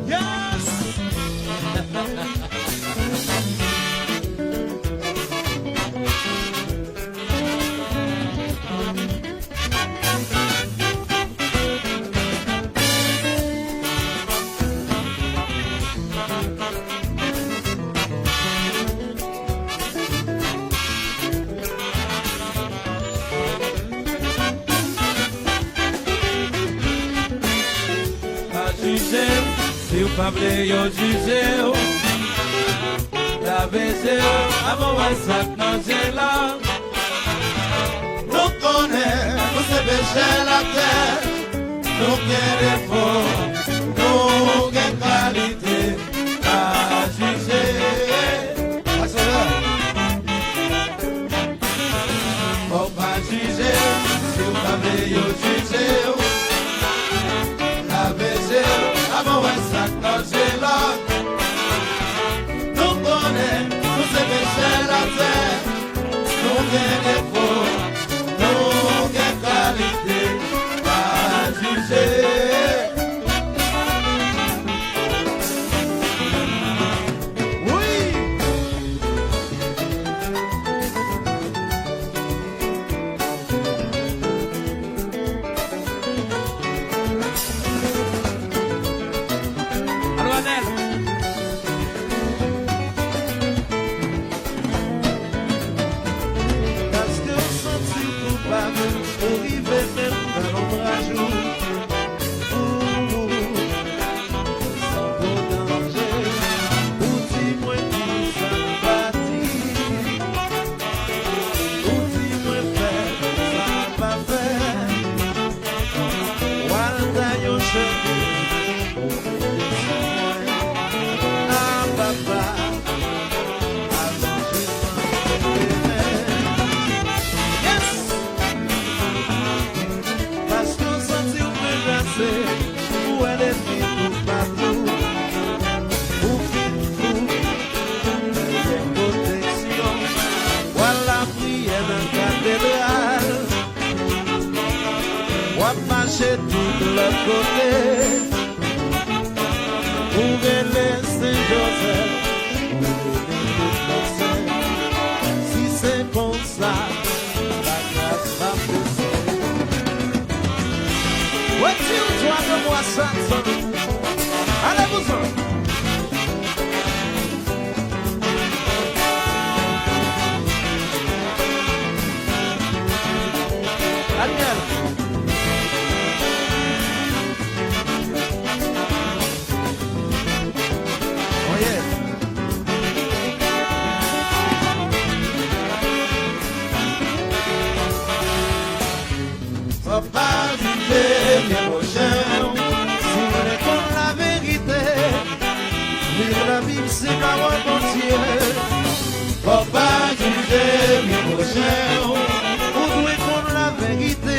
Yes. Se o Pablo yo juzeu, la vezeu, avant essa que nós é lá. Nous connaît, nous c'est bêcher la terre. Nous querons fort, nous gain qualité à juger. Faut pas juger, si o Pablo yo juzeu, la vezeu. Avant essa que nós é lá. Nous connaît, nous c'est bêcher la terre. Nous querons fort, nous gain qualité à juger. Marcher tout l'autre côté, ouvrir les Saint-Joseph, si c'est comme ça, la grâce va pousser. Ouais, tu dois de moi ça, allez-vous-en. Daniel. Pas juger bien prochain, si on est contre la vérité, lire la Bible c'est parole entière. Faut pas juger bien prochain, on doit contre la vérité,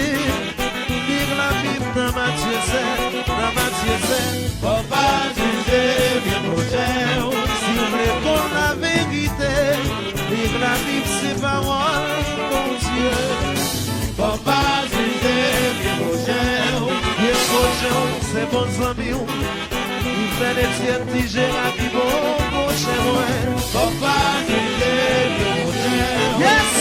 lire la Bible dans Matthieu 7, dans Matthieu 7. Faut pas juger bien prochain, si on est contre la vérité, lire la Bible c'est parole entière. Faut pas juger bien prochain, c'est bons amis, il fait des tiers, tigés à qui bon prochain, ouais. Faut pas juger bien prochain. Yes!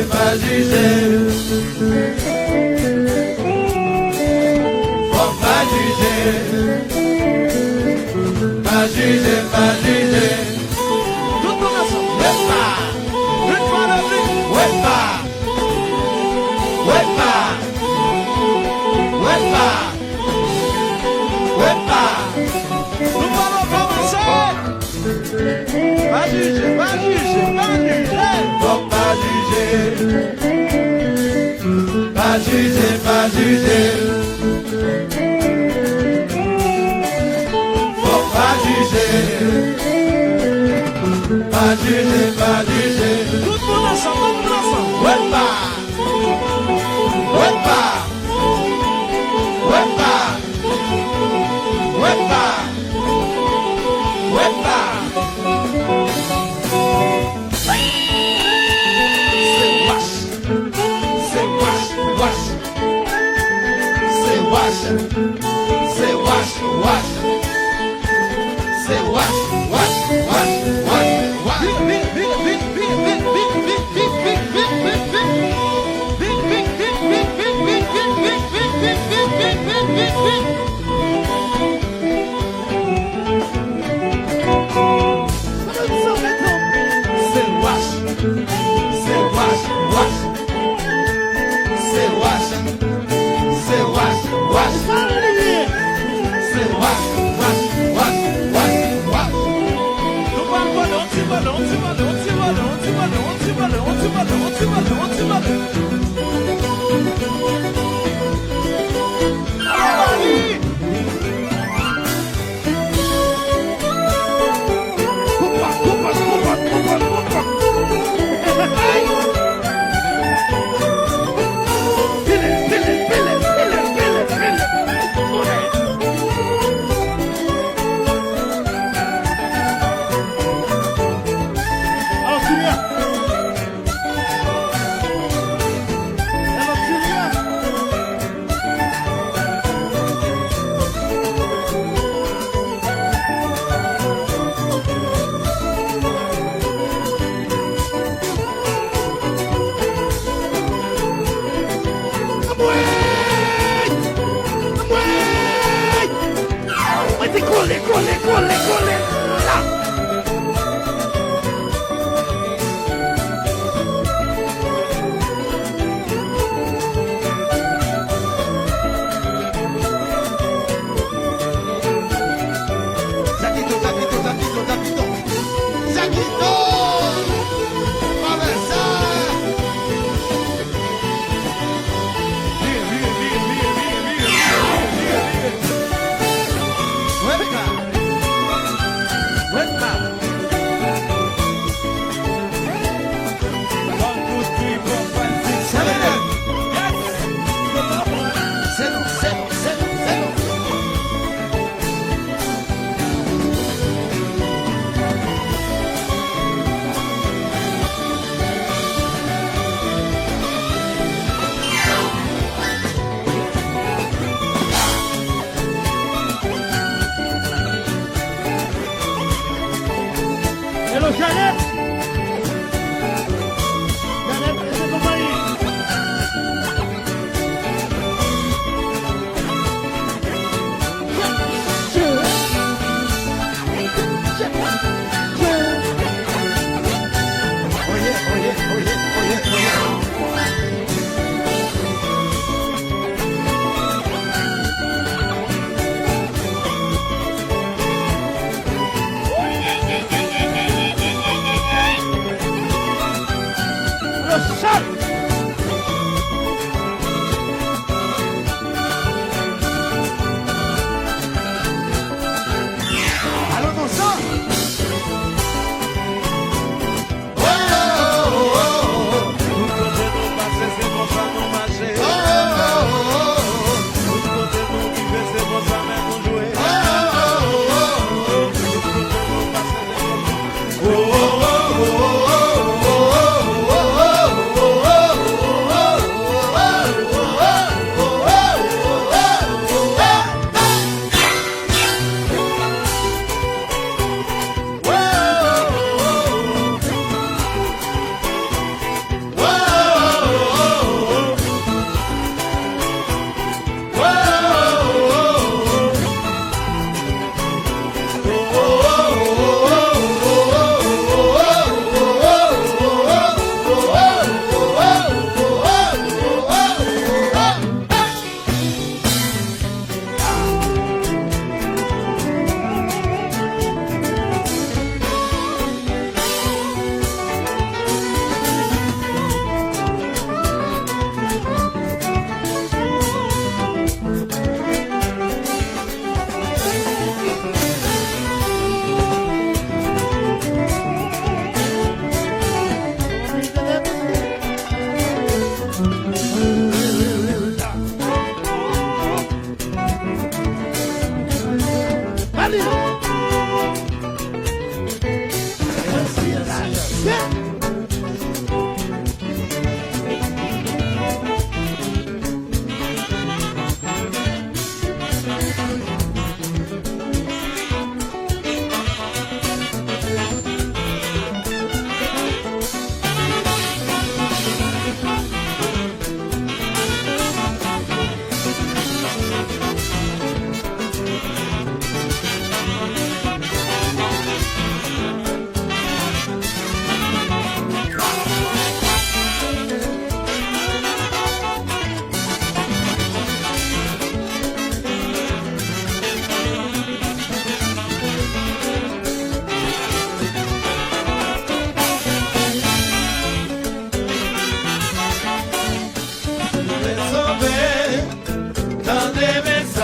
Pas juger, faut pas juger, pas juger, pas juger. Tout le monde ensemble, ouais pas, une fois de plus, ouais pas. pas juger, pas juger. Tout le monde ensemble, tout le monde ensemble. Ouais pas, ouais pas, ouais pas, ouais pas, ouais pas. C'est wash, c'est wash, wash. C'est wash, c'est wash, wash. C'est wash, wash, wash, wash, wash. C'est wash, c'est wash, wash. C'est wash, c'est wash, wash. C'est wash, wash, wash, wash, wash. Nous parlons pas d'un petit ballon, petit ballon, petit ballon, petit ballon, petit ballon, petit ballon, petit ballon, petit ballon. Allez, coupa, coupa, coupa, coupa, coupa. Pile, pile, pile, pile, pile, pile. Auxilia. Cole, cole, cole, cole. Là. Zakito, Zakito, Zakito, Zakito. Zakito! Conversa! Hello, Janet. Janet, c'est compagnie. Allons ensemble! Oh, oh, oh, oh, oh, oh, oh, oh, oh, oh, oh, oh, oh, oh, oh, oh,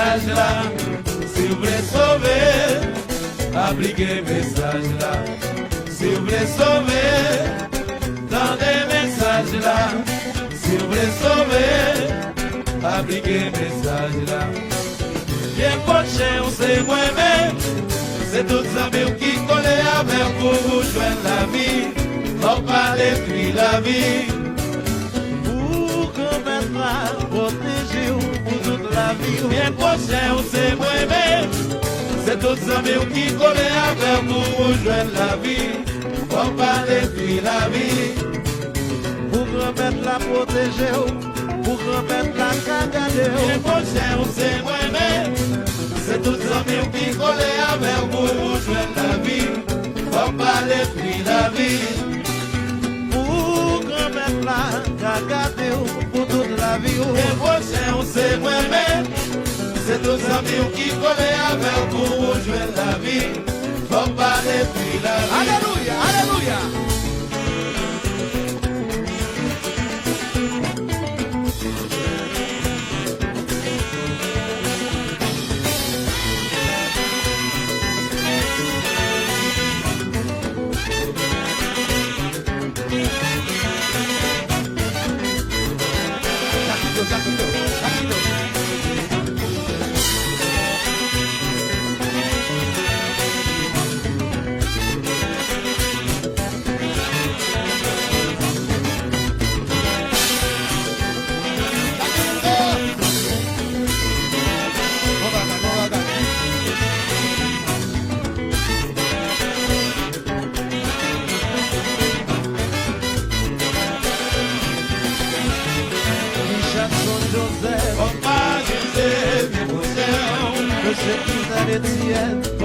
message là. Si vous voulez sauver, appliquez message là. Si vous voulez sauver, dans des messages là. Si vous voulez sauver, appliquez message là. Bien prochain, on sait moi-même. C'est tous amis qui collent avec pour vous joindre la vie. On parle puis la vie. Pour qu'on mette la protéger pour toute la vie. Bien prochain, on sait moi-même. C'est tous amis qui collent avec pour vous joindre la vie. On parle puis la vie. Pour remettre la protéger, pour remettre la cagade. Bien prochain, on sait moi-même. C'est tous amis qui collent avec pour vous joindre la vie. On parle puis la vie. Pour remettre la cagade pour toute la vie. Bien prochain, on sait moi-même. C'est tous amis qui collent avec pour vous joindre la vie. On parle puis la vie. Alléluia, alléluia.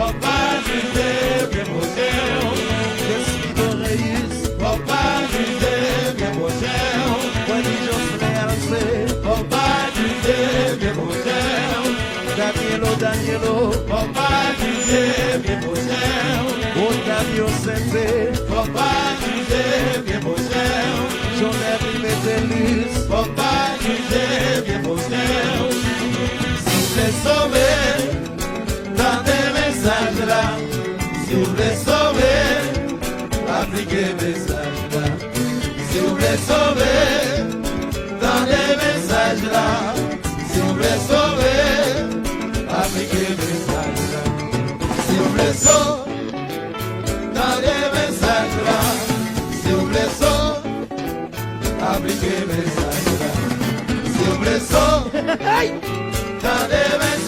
Papa José, bien poseu. Esprit de Reis, Papa José, bien poseu. Juanillos Merce, Papa José, bien poseu. Danielo, Papa José, bien poseu. Otavio Sente, Papa José, bien poseu. Jonel Metelis, Papa José, bien poseu. Si vous voulez sauver, dans des messages là. Si vous voulez sauver, appliquez message là. Si vous voulez sauver, dans des messages là. Si vous voulez sauver, appliquez message là. Si vous voulez sauver, dans des messages là. Si vous voulez sauver, appliquez message là. Si vous voulez sauver, dans des messages